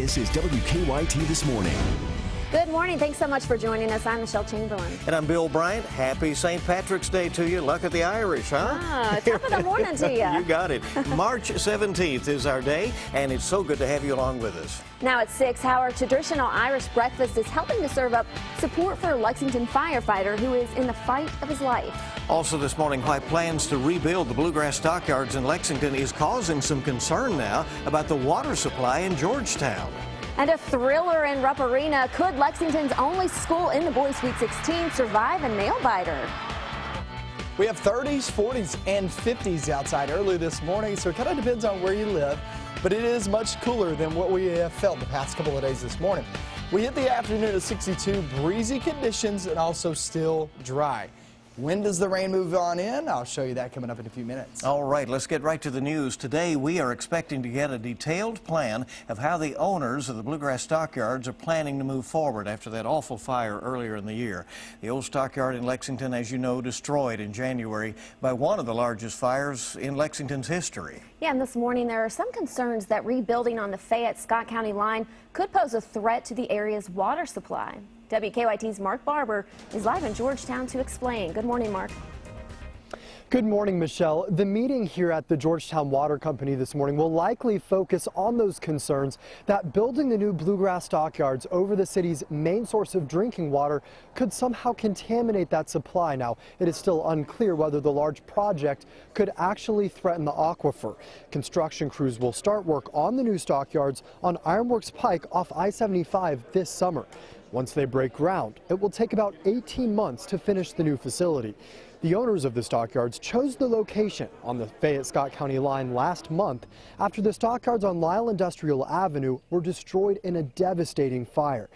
This is WKYT This Morning. Good morning. Thanks so much for joining us. I'm Michelle Chamberlain. And I'm Bill Bryant. Happy St. Patrick's Day to you. Luck at the Irish, huh? Top of the morning to you. You got it. March 17th is our day, and it's so good to have you along with us. Now at 6, our traditional Irish breakfast is helping to serve up support for Lexington Firefighter, who is in the fight of his life. Also this morning, why plans to rebuild the Bluegrass Stockyards in Lexington is causing some concern now about the water supply in Georgetown. And a thriller in Rupp Arena. Could Lexington's only school in the boys' Sweet 16 survive a nail-biter? We have 30s, 40s, and 50s outside early this morning, so it kind of depends on where you live. But it is much cooler than what we have felt the past couple of days this morning. We hit the afternoon at 62, breezy conditions and also still dry. When does the rain move on in? I'll show you that coming up in a few minutes. All right, let's get right to the news. Today, we are expecting to get a detailed plan of how the owners of the Bluegrass Stockyards are planning to move forward after that awful fire earlier in the year. The old stockyard in Lexington, as you know, destroyed in January by one of the largest fires in Lexington's history. Yeah, and this morning there are some concerns that rebuilding on the Fayette-Scott County line could pose a threat to the area's water supply. WKYT's Mark Barber is live in Georgetown to explain. Good morning, Mark. Good morning, Michelle. The meeting here at the Georgetown Water Company this morning will likely focus on those concerns that building the new Bluegrass Stockyards over the city's main source of drinking water could somehow contaminate that supply. Now, it is still unclear whether the large project could actually threaten the aquifer. Construction crews will start work on the new stockyards on Ironworks Pike off I-75 this summer. Once they break ground, it will take about 18 months to finish the new facility. The owners of the stockyards chose the location on the Fayette-Scott County line last month after the stockyards on Lyle Industrial Avenue were destroyed in a devastating fire.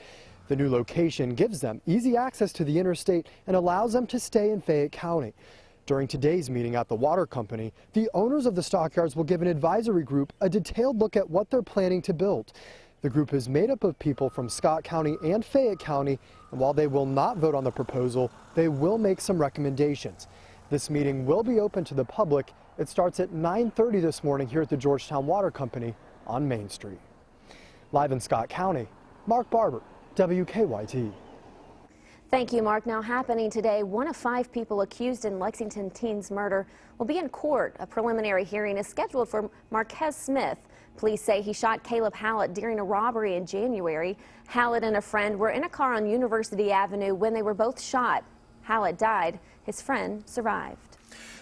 The new location gives them easy access to the interstate and allows them to stay in Fayette County. During today's meeting at the water company, the owners of the stockyards will give an advisory group a detailed look at what they're planning to build. The group is made up of people from Scott County and Fayette County, and while they will not vote on the proposal, they will make some recommendations. This meeting will be open to the public. It starts at 9:30 this morning here at the Georgetown Water Company on Main Street. Live in Scott County, Mark Barber, WKYT. Thank you, Mark. Now happening today, one of 5 people accused in Lexington teen's murder will be in court. A preliminary hearing is scheduled for Marquez Smith. Police say he shot Caleb Hallett during a robbery in January. Hallett and a friend were in a car on University Avenue when they were both shot. Hallett died. His friend survived.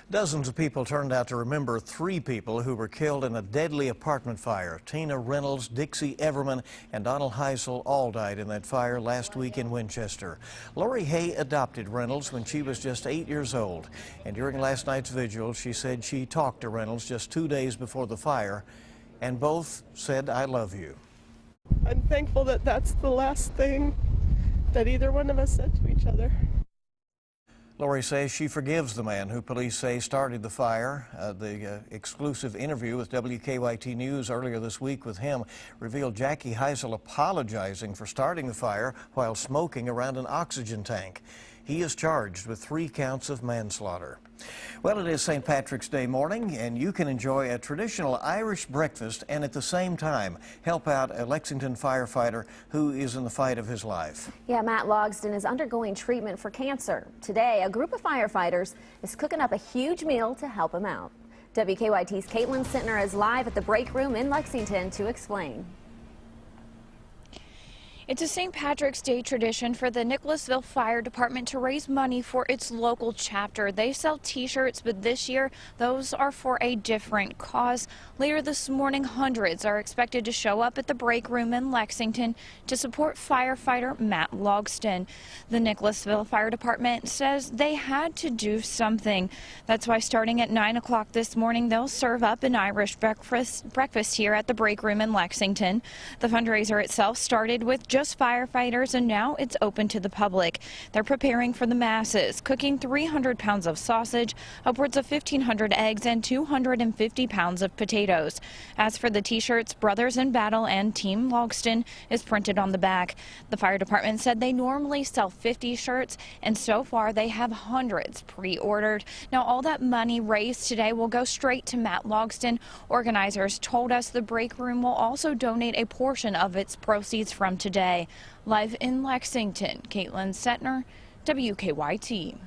Dozens of people turned out to remember 3 people who were killed in a deadly apartment fire. Tina Reynolds, Dixie Everman, and Donald Heisel all died in that fire last week in Winchester. Lori Hay adopted Reynolds when she was just 8 years old. And during last night's vigil, she said she talked to Reynolds just 2 days before the fire, and both said, "I love you." I'm thankful that that's the last thing that either one of us said to each other. Lori says she forgives the man who police say started the fire. The exclusive interview with WKYT News earlier this week with him revealed Jackie Heisel apologizing for starting the fire while smoking around an oxygen tank. He is charged with 3 counts of manslaughter. Well, it is St. Patrick's Day morning, and you can enjoy a traditional Irish breakfast and at the same time help out a Lexington firefighter who is in the fight of his life. Yeah, Matt Logsdon is undergoing treatment for cancer. Today, a group of firefighters is cooking up a huge meal to help him out. WKYT's Caitlin Sintner is live at the break room in Lexington to explain. It's a St. Patrick's Day tradition for the Nicholasville Fire Department to raise money for its local chapter. They sell t-shirts, but this year those are for a different cause. Later this morning, hundreds are expected to show up at the break room in Lexington to support firefighter Matt Logsdon. The Nicholasville Fire Department says they had to do something. That's why starting at 9 o'clock this morning, they'll serve up an Irish breakfast here at the break room in Lexington. The fundraiser itself started with just firefighters, and now it's open to the public. They're preparing for the masses, cooking 300 pounds of sausage, upwards of 1,500 eggs, and 250 pounds of potatoes. As for the t-shirts, Brothers in Battle and Team Logston is printed on the back. The fire department said they normally sell 50 shirts, and so far they have hundreds pre-ordered. Now all that money raised today will go straight to Matt Logston. Organizers told us the break room will also donate a portion of its proceeds from today. Live in Lexington, Caitlin Setner, WKYT.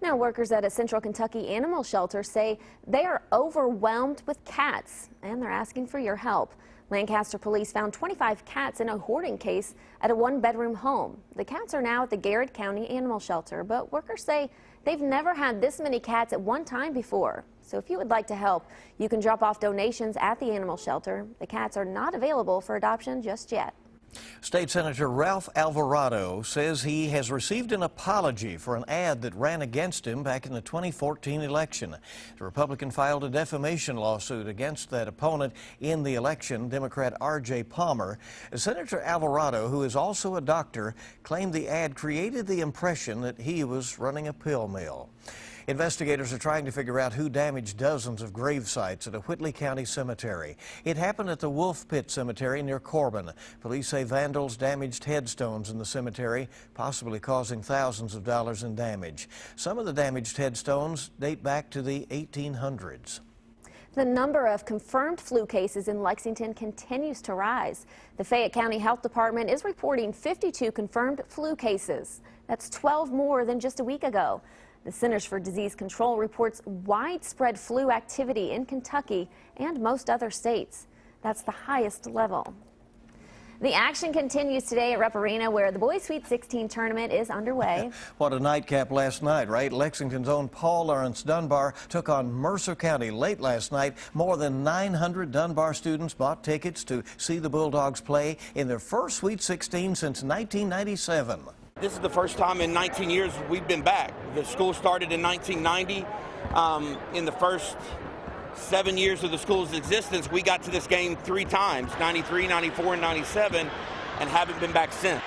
Now, workers at a Central Kentucky animal shelter say they are overwhelmed with cats, and they're asking for your help. Lancaster police found 25 cats in a hoarding case at a one-bedroom home. The cats are now at the Garrett County Animal Shelter, but workers say they've never had this many cats at one time before. So if you would like to help, you can drop off donations at the animal shelter. The cats are not available for adoption just yet. State Senator Ralph Alvarado says he has received an apology for an ad that ran against him back in the 2014 election. The Republican filed a defamation lawsuit against that opponent in the election, Democrat R.J. Palmer. Senator Alvarado, who is also a doctor, claimed the ad created the impression that he was running a pill mill. Investigators are trying to figure out who damaged dozens of grave sites at a Whitley County cemetery. It happened at the Wolf Pit Cemetery near Corbin. Police say vandals damaged headstones in the cemetery, possibly causing thousands of dollars in damage. Some of the damaged headstones date back to the 1800s. The number of confirmed flu cases in Lexington continues to rise. The Fayette County Health Department is reporting 52 confirmed flu cases. That's 12 more than just a week ago. The Centers for Disease Control reports widespread flu activity in Kentucky and most other states. That's the highest level. The action continues today at Rupp Arena, where the Boys Sweet 16 tournament is underway. What a nightcap last night, right? Lexington's own Paul Lawrence Dunbar took on Mercer County late last night. More than 900 Dunbar students bought tickets to see the Bulldogs play in their first Sweet 16 since 1997. This is the first time in 19 years we've been back. The school started in 1990. In the first 7 years of the school's existence, we got to this game 3 times, 93, 94, and 97, and haven't been back since.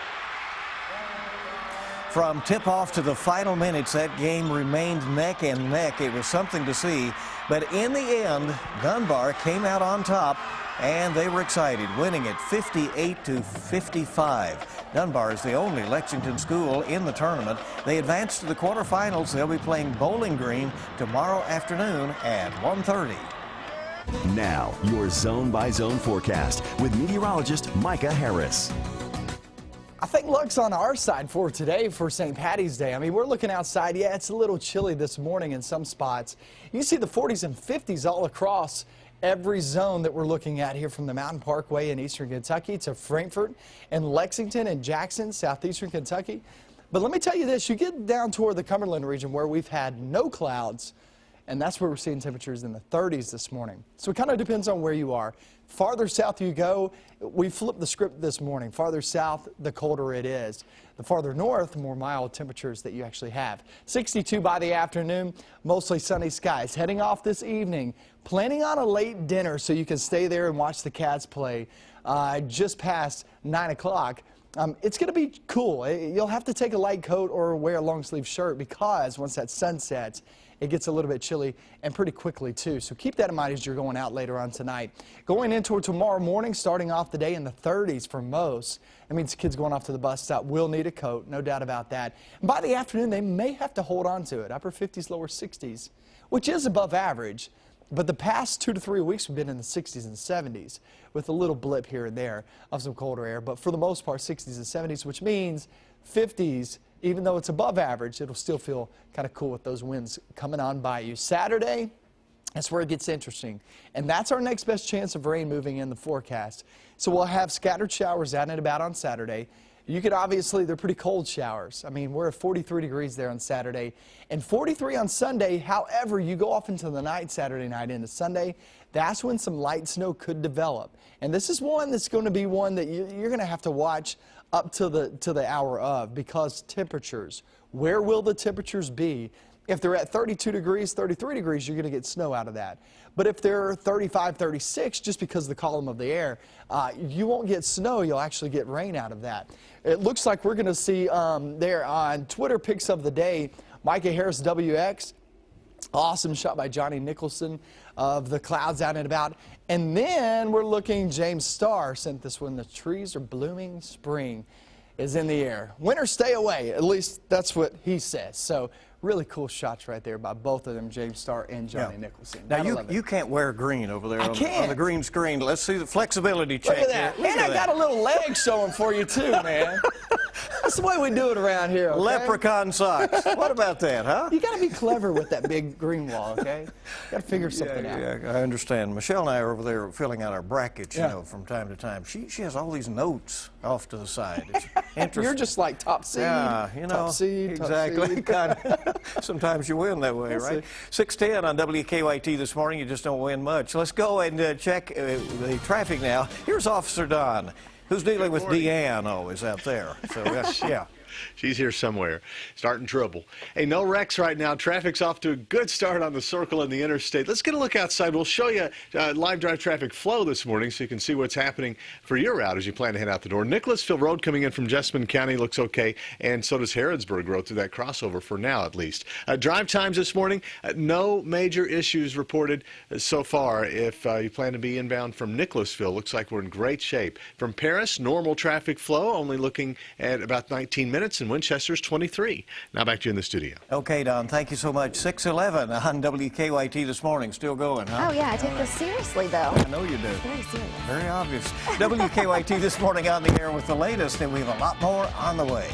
From tip-off to the final minutes, that game remained neck and neck. It was something to see. But in the end, Dunbar came out on top, and they were excited, winning it 58-55. Dunbar is the only Lexington school in the tournament. They advanced to the quarterfinals. They'll be playing Bowling Green tomorrow afternoon at 1:30. Now, your zone-by-zone forecast with meteorologist Micah Harris. I think luck's on our side for today for St. Patty's Day. I mean, we're looking outside. Yeah, it's a little chilly this morning in some spots. You see the 40s and 50s all across every zone that we're looking at here, from the Mountain Parkway in eastern Kentucky to Frankfort and Lexington and Jackson, southeastern Kentucky. But let me tell you this, you get down toward the Cumberland region where we've had no clouds, and that's where we're seeing temperatures in the 30s this morning. So it kind of depends on where you are. Farther south you go, we flipped the script this morning. Farther south, the colder it is. The farther north, the more mild temperatures that you actually have. 62 by the afternoon, mostly sunny skies. Heading off this evening, planning on a late dinner so you can stay there and watch the Cats play just past 9 o'clock. It's going to be cool. You'll have to take a light coat or wear a long sleeve shirt, because once that sun sets, it gets a little bit chilly, and pretty quickly too. So keep that in mind as you're going out later on tonight. Going into tomorrow morning, starting off the day in the 30s for most. That means kids going off to the bus stop will need a coat, no doubt about that. And by the afternoon, they may have to hold on to it. Upper 50s, lower 60s, which is above average. But the past 2 to 3 weeks we've been in the 60s and 70s with a little blip here and there of some colder air. But for the most part, 60s and 70s, which means 50s. Even though it's above average, it'll still feel kind of cool with those winds coming on by you. Saturday, that's where it gets interesting. And that's our next best chance of rain moving in the forecast. So we'll have scattered showers out and about on Saturday. You could obviously, they're pretty cold showers. I mean, we're at 43 degrees there on Saturday and 43 on Sunday. However, you go off into the night, Saturday night into Sunday, that's when some light snow could develop. And this is one that's going to be one that you're going to have to watch up to the hour of, because temperatures, where will the temperatures be If they're at 32 degrees, 33 degrees, you're going to get snow out of that. But if they're 35, 36, just because of the column of the air, you won't get snow. You'll actually get rain out of that. It looks like we're going to see there on Twitter pics of the day, Micah Harris, WX. Awesome shot by Johnny Nicholson of the clouds out and about. And then we're looking, James Starr sent this one, the trees are blooming, spring is in the air. Winter, stay away. At least that's what he says. So really cool shots right there by both of them, James Starr and Johnny Nicholson. Now you can't wear green over there on the green screen. Let's see the flexibility check. Look at that. And I got a little leg showing for you too, man. That's the way we do it around here, okay? Leprechaun socks. What about that, huh? You got to be clever with that big green wall, okay? Got to figure something out. Yeah, I understand. Michelle and I are over there filling out our brackets, you know, from time to time. She has all these notes off to the side. It's interesting. You're just like top seed. Yeah, you know. Top seed, exactly. Top seed. Sometimes you win that way, right? 6:10 on WKYT this morning. You just don't win much. Let's go and check the traffic now. Here's Officer Don, who's dealing with Deanne always out there. So, yeah. She's here somewhere, starting trouble. Hey, no wrecks right now. Traffic's off to a good start on the circle and the interstate. Let's get a look outside. We'll show you live drive traffic flow this morning so you can see what's happening for your route as you plan to head out the door. Nicholasville Road coming in from Jessamine County looks okay, and so does Harrodsburg Road through that crossover for now at least. Drive times this morning, no major issues reported so far. If you plan to be inbound from Nicholasville, looks like we're in great shape. From Paris, normal traffic flow, only looking at about 19 minutes. And Winchester's 23. Now back to you in the studio. Okay, Don, thank you so much. 6:11 on WKYT this morning. Still going, huh? Oh, yeah, I take this seriously, though. I know you do. Very serious. Very obvious. WKYT this morning on the air with the latest, and we have a lot more on the way.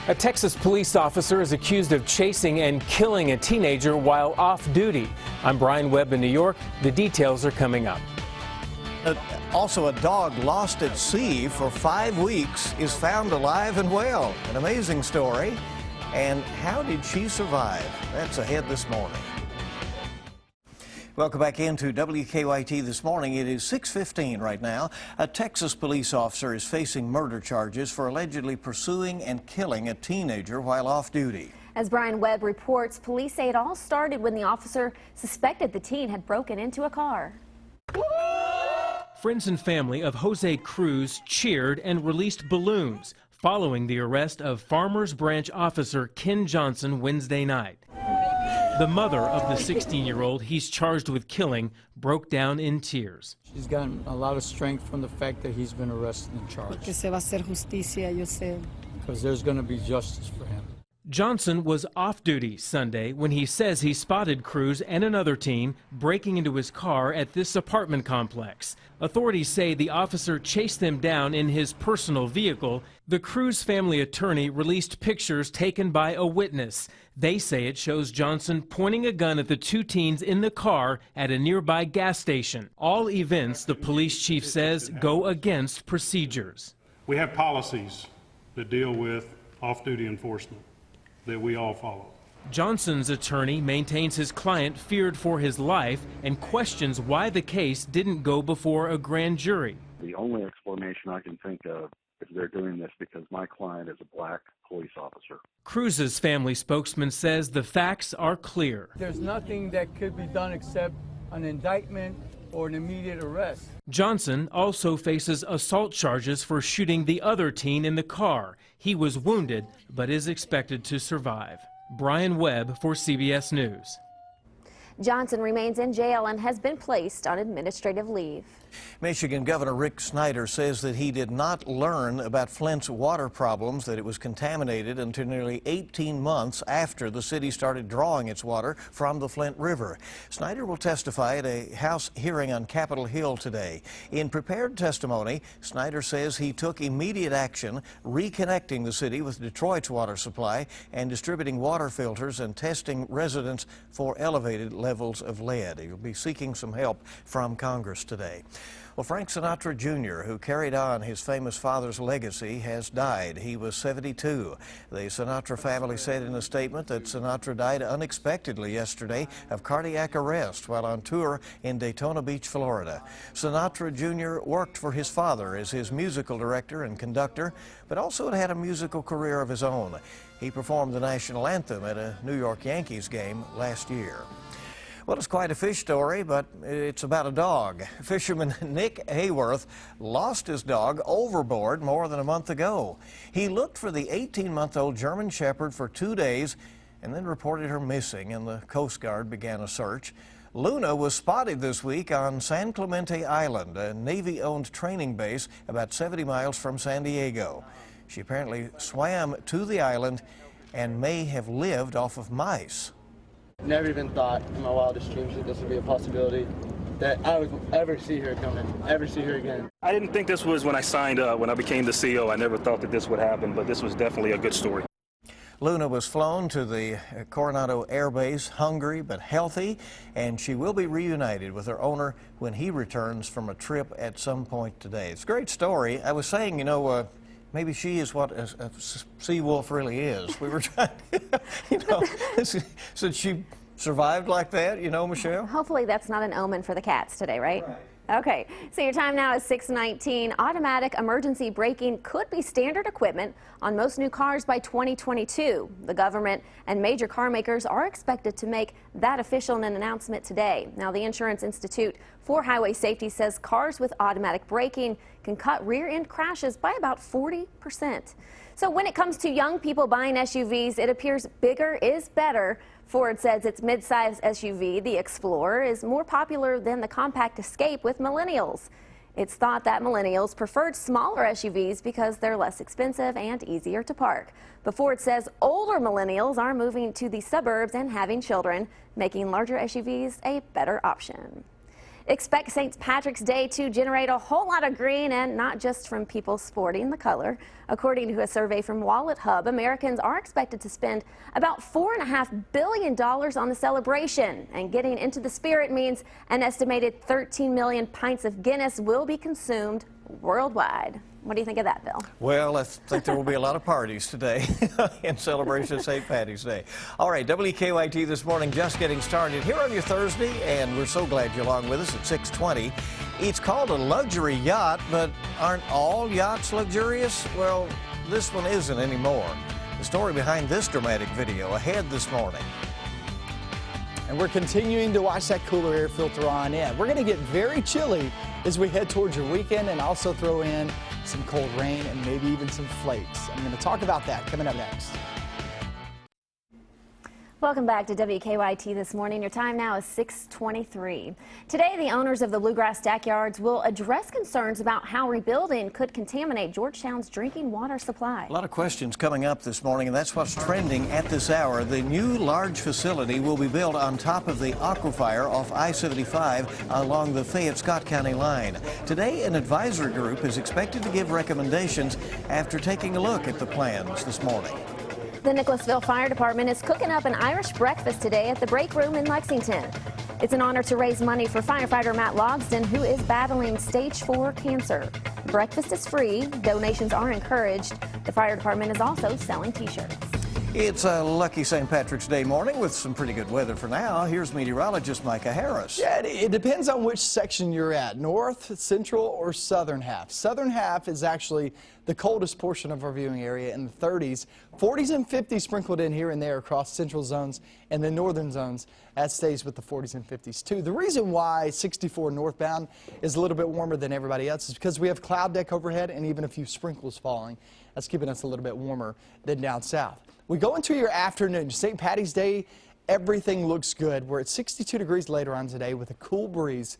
A Texas police officer is accused of chasing and killing a teenager while off duty. I'm Brian Webb in New York. The details are coming up. Also, a dog lost at sea for 5 weeks is found alive and well. An amazing story. And how did she survive? That's ahead this morning. Welcome back into WKYT this morning. It is 6:15 right now. A Texas police officer is facing murder charges for allegedly pursuing and killing a teenager while off duty. As Brian Webb reports, police say it all started when the officer suspected the teen had broken into a car. Friends and family of Jose Cruz cheered and released balloons following the arrest of Farmers Branch officer Ken Johnson Wednesday night. The mother of the 16-year-old he's charged with killing broke down in tears. She's gotten a lot of strength from the fact that he's been arrested and charged. Because there's going to be justice for him. Johnson was off duty Sunday when he says he spotted Cruz and another teen breaking into his car at this apartment complex. Authorities say the officer chased them down in his personal vehicle. The Cruz family attorney released pictures taken by a witness. They say it shows Johnson pointing a gun at the two teens in the car at a nearby gas station. All events, the police chief says, go against procedures. We have policies that deal with off-duty enforcement that we all follow. Johnson's attorney maintains his client feared for his life and questions why the case didn't go before a grand jury. The only explanation I can think of is they're doing this because my client is a black police officer. Cruz's family spokesman says the facts are clear. There's nothing that could be done except an indictment or an immediate arrest. Johnson also faces assault charges for shooting the other teen in the car. He was wounded but is expected to survive. Brian Webb for CBS News. Johnson remains in jail and has been placed on administrative leave. Michigan Governor Rick Snyder says that he did not learn about Flint's water problems, that it was contaminated until nearly 18 months after the city started drawing its water from the Flint River. Snyder will testify at a House hearing on Capitol Hill today. In prepared testimony, Snyder says he took immediate action, reconnecting the city with Detroit's water supply and distributing water filters and testing residents for elevated levels of lead. He'll be seeking some help from Congress today. Well, Frank Sinatra Jr., who carried on his famous father's legacy, has died. He was 72. The Sinatra family said in a statement that Sinatra died unexpectedly yesterday of cardiac arrest while on tour in Daytona Beach, Florida. Sinatra Jr. worked for his father as his musical director and conductor, but also had a musical career of his own. He performed the national anthem at a New York Yankees game last year. Well, it's quite a fish story, but it's about a dog. Fisherman Nick Hayworth lost his dog overboard more than a month ago. He looked for the 18-month-old German Shepherd for 2 days and then reported her missing, and the Coast Guard began a search. Luna was spotted this week on San Clemente Island, a Navy-owned training base about 70 miles from San Diego. She apparently swam to the island and may have lived off of mice. Never even thought in my wildest dreams that this would be a possibility, that I would ever see her ever see her again. I didn't think this was when I signed up, when I became the CEO. I never thought that this would happen, but this was definitely a good story. Luna was flown to the Coronado Air Base hungry but healthy, and she will be reunited with her owner when he returns from a trip at some point today. It's a great story. I was saying, maybe she is what a sea wolf really is. We were trying, since she survived like that, Michelle? Hopefully that's not an omen for the cats today, right? Okay, so your time now is 6:19. Automatic emergency braking could be standard equipment on most new cars by 2022. The government and major car makers are expected to make that official in an announcement today. Now, the Insurance Institute for Highway Safety says cars with automatic braking can cut rear-end crashes by about 40%. So when it comes to young people buying SUVs, it appears bigger is better. Ford says its midsize SUV, the Explorer, is more popular than the compact Escape with millennials. It's thought that millennials preferred smaller SUVs because they're less expensive and easier to park. But Ford says older millennials are moving to the suburbs and having children, making larger SUVs a better option. Expect St. Patrick's Day to generate a whole lot of green, and not just from people sporting the color. According to a survey from Wallet Hub, Americans are expected to spend about $4.5 billion on the celebration. And getting into the spirit means an estimated 13 million pints of Guinness will be consumed worldwide. What do you think of that, Bill? Well, I think there will be a lot of parties today in celebration of St. Patty's Day. All right, WKYT this morning just getting started here on your Thursday, and we're so glad you're along with us at 6:20. It's called a luxury yacht, but aren't all yachts luxurious? Well, this one isn't anymore. The story behind this dramatic video ahead this morning. And we're continuing to watch that cooler air filter on in. We're going to get very chilly as we head towards your weekend, and also throw in some cold rain and maybe even some flakes. I'm going to talk about that coming up next. Welcome back to WKYT this morning. Your time now is 6:23. Today, the owners of the Bluegrass Stockyards will address concerns about how rebuilding could contaminate Georgetown's drinking water supply. A lot of questions coming up this morning, and that's what's trending at this hour. The new large facility will be built on top of the aquifer off I-75 along the Fayette-Scott County line. Today, an advisory group is expected to give recommendations after taking a look at the plans this morning. The Nicholasville Fire Department is cooking up an Irish breakfast today at the Break Room in Lexington. It's an honor to raise money for firefighter Matt Logsdon, who is battling stage 4 cancer. Breakfast is free. Donations are encouraged. The fire department is also selling T-shirts. It's a lucky St. Patrick's Day morning with some pretty good weather for now. Here's meteorologist Micah Harris. Yeah, it depends on which section you're at, north, central, or southern half. Southern half is actually the coldest portion of our viewing area in the 30s. 40s and 50s sprinkled in here and there across central zones, and the northern zones, that stays with the 40s and 50s too. The reason why 64 northbound is a little bit warmer than everybody else is because we have cloud deck overhead and even a few sprinkles falling. That's keeping us a little bit warmer than down south. We go into your afternoon, St. Patty's Day, everything looks good. We're at 62 degrees later on today with a cool breeze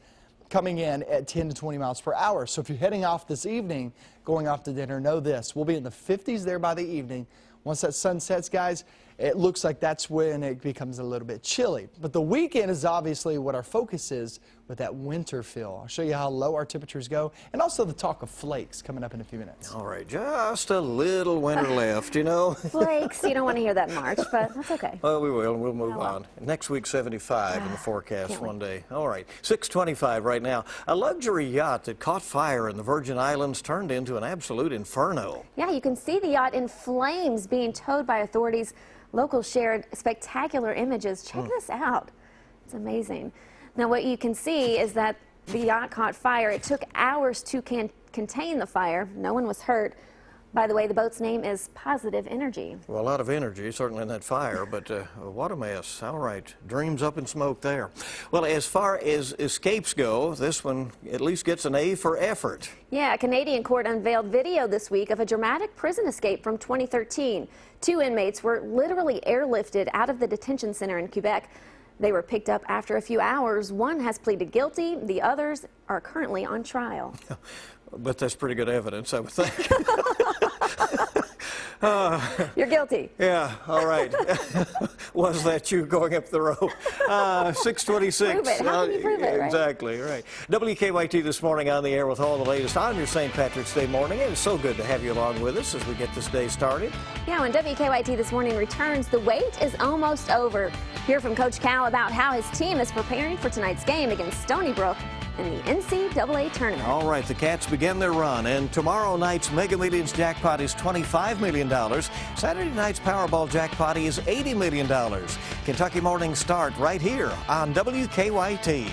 coming in at 10 to 20 miles per hour. So if you're heading off this evening, going off to dinner, know this. We'll be in the 50s there by the evening. Once that sun sets, guys, it looks like that's when it becomes a little bit chilly. But the weekend is obviously what our focus is with that winter feel. I'll show you how low our temperatures go and also the talk of flakes coming up in a few minutes. All right, just a little winter left, you know. Flakes, you don't want to hear that in March, but that's okay. Well, we will, and we'll move on. Next week, 75 in the forecast one day. All right, 6:25 right now. A luxury yacht that caught fire in the Virgin Islands turned into an absolute inferno. Yeah, you can see the yacht in flames being towed by authorities. Locals shared spectacular images. Check this out. It's amazing. Now, what you can see is that the yacht caught fire. It took hours to contain the fire. No one was hurt. By the way, the boat's name is Positive Energy. Well, a lot of energy, certainly in that fire, but what a mess. All right, dreams up in smoke there. Well, as far as escapes go, this one at least gets an A for effort. Yeah, a Canadian court unveiled video this week of a dramatic prison escape from 2013. 2 inmates were literally airlifted out of the detention center in Quebec. They were picked up after a few hours. One has pleaded guilty. The others are currently on trial. But that's pretty good evidence, I would think. You're guilty. Yeah, all right. Was that you going up the road? 6:26. Prove it. How can you prove it, right? Exactly, right. WKYT this morning on the air with all the latest on your St. Patrick's Day morning. It is so good to have you along with us as we get this day started. Yeah, when WKYT this morning returns, the wait is almost over. Hear from Coach Cal about how his team is preparing for tonight's game against Stony Brook in the NCAA tournament. All right, the Cats begin their run, and tomorrow night's Mega Millions jackpot is $25 million. Saturday night's Powerball jackpot is $80 million. Kentucky mornings start right here on WKYT.